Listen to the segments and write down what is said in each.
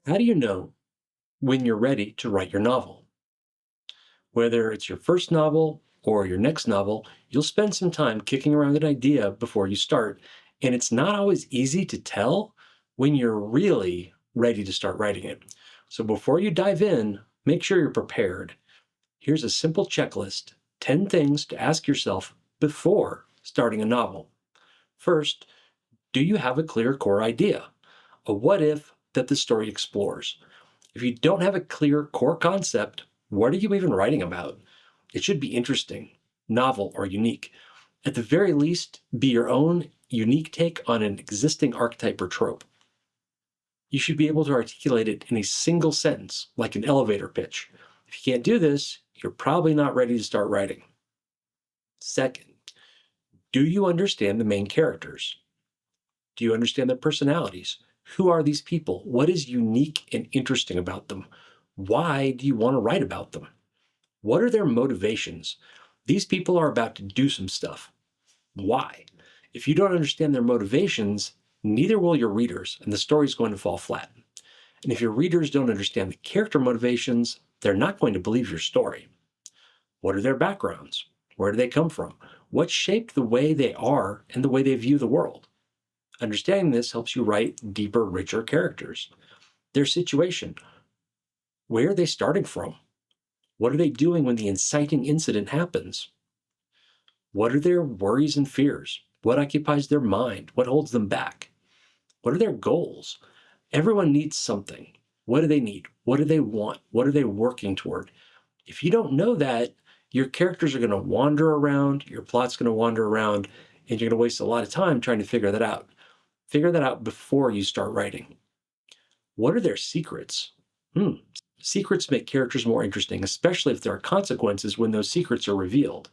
How do you know when you're ready to write your novel? Whether it's your first novel or your next novel, you'll spend some time kicking around an idea before you start. And it's not always easy to tell when you're really ready to start writing it. So before you dive in, make sure you're prepared. Here's a simple checklist: 10 things to ask yourself before starting a novel. First, do you have a clear core idea? A what if that the story explores? If you don't have a clear core concept, what are you even writing about? It should be interesting, novel, or unique. At the very least, be your own unique take on an existing archetype or trope. You should be able to articulate it in a single sentence, like an elevator pitch. If you can't do this, you're probably not ready to start writing. Second, do you understand the main characters? Do you understand their personalities? Who are these people? What is unique and interesting about them? Why do you want to write about them? What are their motivations? These people are about to do some stuff. Why? If you don't understand their motivations, neither will your readers, and the story's going to fall flat. And if your readers don't understand the character motivations, they're not going to believe your story. What are their backgrounds? Where do they come from? What shaped the way they are and the way they view the world? Understanding this helps you write deeper, richer characters. Their situation. Where are they starting from? What are they doing when the inciting incident happens? What are their worries and fears? What occupies their mind? What holds them back? What are their goals? Everyone needs something. What do they need? What do they want? What are they working toward? If you don't know that, your characters are going to wander around, your plot's going to wander around, and you're going to waste a lot of time trying to figure that out. Figure that out before you start writing. What are their secrets? Secrets make characters more interesting, especially if there are consequences when those secrets are revealed.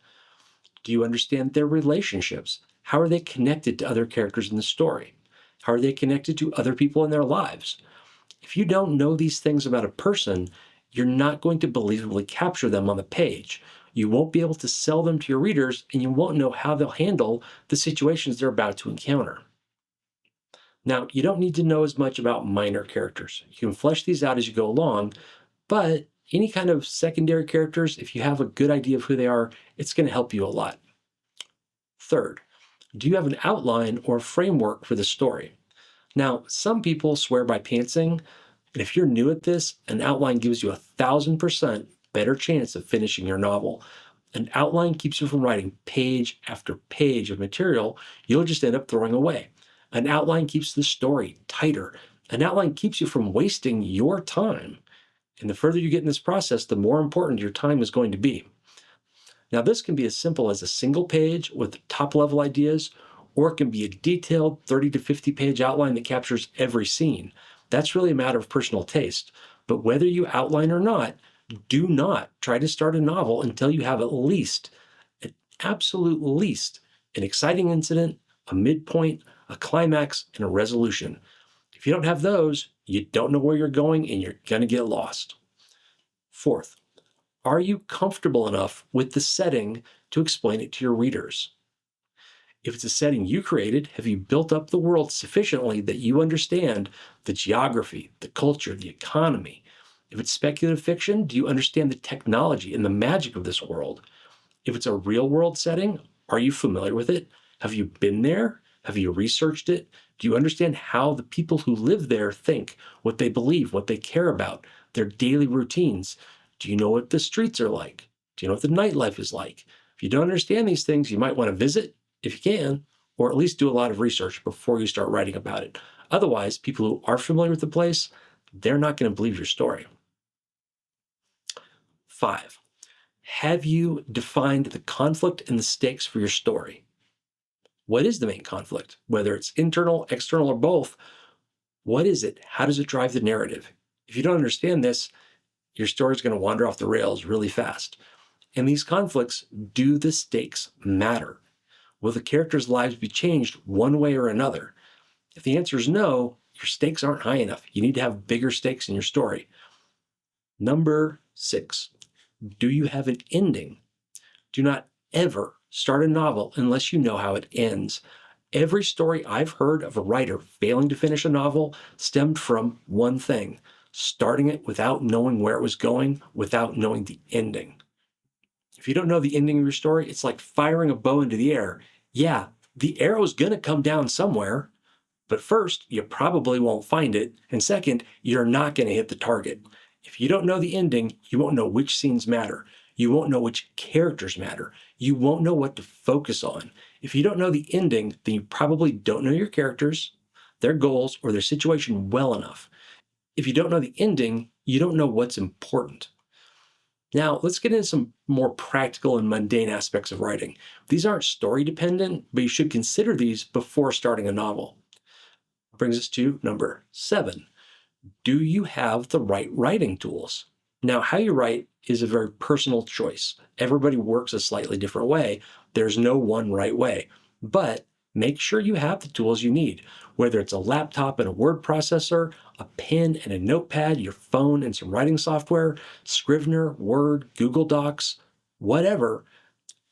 Do you understand their relationships? How are they connected to other characters in the story? How are they connected to other people in their lives? If you don't know these things about a person, you're not going to believably capture them on the page. You won't be able to sell them to your readers, and you won't know how they'll handle the situations they're about to encounter. Now, you don't need to know as much about minor characters. You can flesh these out as you go along, but any kind of secondary characters, if you have a good idea of who they are, it's going to help you a lot. Third, do you have an outline or a framework for the story? Now, some people swear by pantsing, and if you're new at this, an outline gives you 1,000% better chance of finishing your novel. An outline keeps you from writing page after page of material you'll just end up throwing away. An outline keeps the story tighter. An outline keeps you from wasting your time. And the further you get in this process, the more important your time is going to be. Now, this can be as simple as a single page with top-level ideas, or it can be a detailed 30 to 50 page outline that captures every scene. That's really a matter of personal taste. But whether you outline or not, do not try to start a novel until you have at least, an absolute least, an exciting incident, a midpoint, a climax, and a resolution. If you don't have those, you don't know where you're going and you're going to get lost. Fourth, are you comfortable enough with the setting to explain it to your readers? If it's a setting you created, have you built up the world sufficiently that you understand the geography, the culture, the economy? If it's speculative fiction, do you understand the technology and the magic of this world? If it's a real world setting, are you familiar with it? Have you been there? Have you researched it? Do you understand how the people who live there think, what they believe, what they care about, their daily routines? Do you know what the streets are like? Do you know what the nightlife is like? If you don't understand these things, you might want to visit, if you can, or at least do a lot of research before you start writing about it. Otherwise, people who are familiar with the place, they're not going to believe your story. 5, have you defined the conflict and the stakes for your story? What is the main conflict? Whether it's internal, external, or both, what is it? How does it drive the narrative? If you don't understand this, your story is going to wander off the rails really fast. And these conflicts, do the stakes matter? Will the characters' lives be changed one way or another? If the answer is no, your stakes aren't high enough. You need to have bigger stakes in your story. Number 6, do you have an ending? Do not ever start a novel unless you know how it ends. Every story I've heard of a writer failing to finish a novel stemmed from one thing: starting it without knowing where it was going, without knowing the ending. If you don't know the ending of your story, it's like firing a bow into the air. Yeah, the arrow's going to come down somewhere, but first, you probably won't find it. And second, you're not going to hit the target. If you don't know the ending, you won't know which scenes matter. You won't know which characters matter. You won't know what to focus on. If you don't know the ending, then you probably don't know your characters, their goals, or their situation well enough. If you don't know the ending, you don't know what's important. Now, let's get into some more practical and mundane aspects of writing. These aren't story dependent, but you should consider these before starting a novel. Brings us to number 7. Do you have the right writing tools? Now, how you write is a very personal choice. Everybody works a slightly different way. There's no one right way. But make sure you have the tools you need, whether it's a laptop and a word processor, a pen and a notepad, your phone and some writing software, Scrivener, Word, Google Docs, whatever.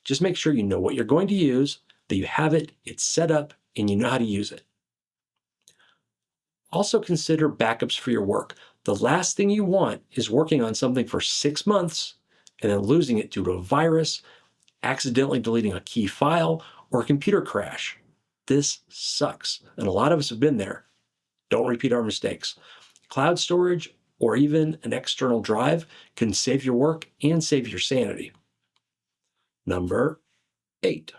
Just make sure you know what you're going to use, that you have it, it's set up, and you know how to use it. Also consider backups for your work. The last thing you want is working on something for 6 months and then losing it due to a virus, accidentally deleting a key file, or a computer crash. This sucks, and a lot of us have been there. Don't repeat our mistakes. Cloud storage or even an external drive can save your work and save your sanity. Number 8.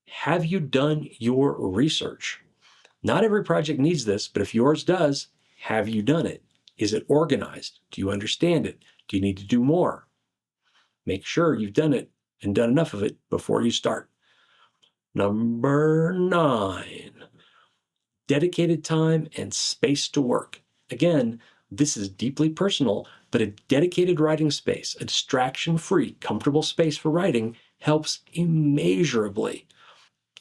Have you done your research? Not every project needs this, but if yours does, have you done it? Is it organized? Do you understand it? Do you need to do more? Make sure you've done it and done enough of it before you start. Number 9, dedicated time and space to work. Again, this is deeply personal, but a dedicated writing space, a distraction-free, comfortable space for writing helps immeasurably.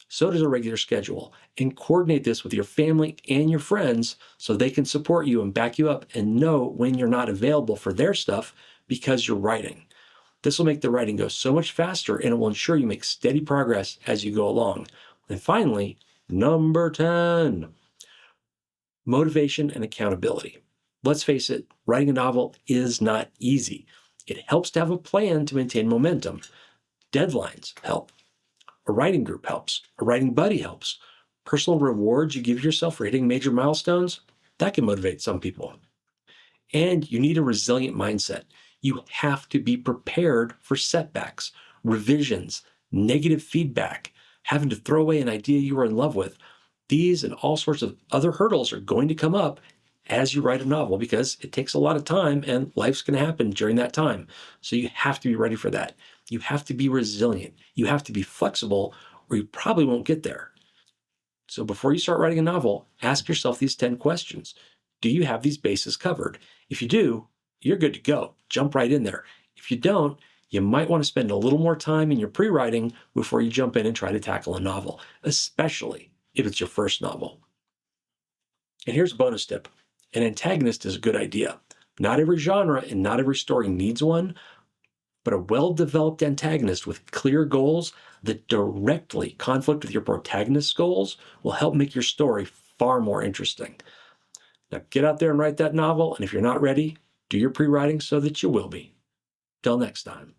So does a regular schedule. And coordinate this with your family and your friends so they can support you and back you up and know when you're not available for their stuff because you're writing. This will make the writing go so much faster, and it will ensure you make steady progress as you go along. And finally, number 10, motivation and accountability. Let's face it, writing a novel is not easy. It helps to have a plan to maintain momentum. Deadlines help. A writing group helps. A writing buddy helps. Personal rewards you give yourself for hitting major milestones, that can motivate some people. And you need a resilient mindset. You have to be prepared for setbacks, revisions, negative feedback, having to throw away an idea you were in love with. These and all sorts of other hurdles are going to come up as you write a novel because it takes a lot of time and life's going to happen during that time. So you have to be ready for that. You have to be resilient. You have to be flexible or you probably won't get there. So before you start writing a novel, ask yourself these 10 questions. Do you have these bases covered? If you do, you're good to go. Jump right in there. If you don't, you might want to spend a little more time in your pre-writing before you jump in and try to tackle a novel, especially if it's your first novel. And here's a bonus tip. An antagonist is a good idea. Not every genre and not every story needs one, but a well-developed antagonist with clear goals that directly conflict with your protagonist's goals will help make your story far more interesting. Now get out there and write that novel, and if you're not ready, do your pre-writing so that you will be. Till next time.